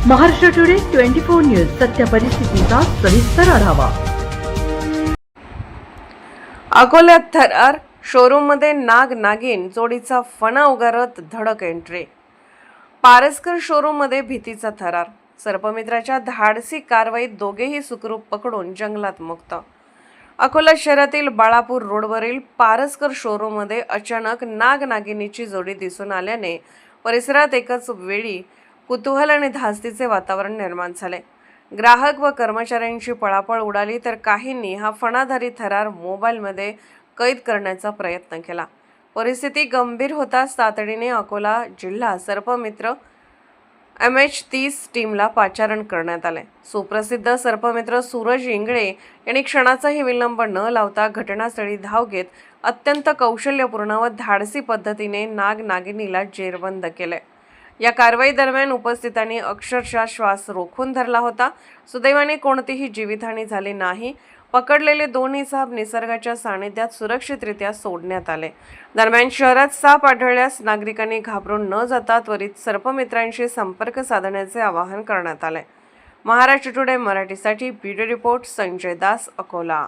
Maharashtra today 24 news सत्य परिस्थितीचा सविस्तर आढावा। अकोल्यात थरार शोरूममध्ये नाग नागिन जोडीचा फणा उगारत धडक एंट्री। पारसकर शोरूममध्ये भीतीचा थरार। सर्पमित्राच्या धाडसी कारवाईत दोघेही सुखरूप पकडून जंगलात मुक्त। अकोला शहरातील बाळापूर रोडवरील पारसकर शोरूममध्ये अचानक नाग नागिनीची जोडी दिसून आल्याने परिसरात एकाच वेळी कुतूहल आणि धास्तीचे वातावरण निर्माण झाले। ग्राहक व कर्मचाऱ्यांची पळापळ उडाली तर काहींनी हा फणाधारी थरार मोबाईलमध्ये कैद करण्याचा प्रयत्न केला। परिस्थिती गंभीर होताच तातडीने अकोला जिल्हा सर्पमित्र MH30 टीमला पाचारण करण्यात आले। सुप्रसिद्ध सर्पमित्र सूरज इंगळे यांनी क्षणाचाही विलंब न लावता घटनास्थळी धाव घेत अत्यंत कौशल्यपूर्ण व धाडसी पद्धतीने नाग नागिनीला जेरबंद केले। या कारवाई दरम्यान उपस्थितांनी अक्षरशः श्वास रोखून धरला होता। सुदैवाने कोणतीही जीवितहानी झाली नाही। पकडलेले दोन्ही साप निसर्गाच्या सानिध्यात सुरक्षितरित्या सोडण्यात आले। दरम्यान शहरात साप आढळल्यास नागरिकांनी घाबरून न जाता त्वरित सर्पमित्रांशी संपर्क साधण्याचे आवाहन करण्यात आले। महाराष्ट्र टुडे मराठीसाठी ब्युरो रिपोर्ट संजय दास, अकोला।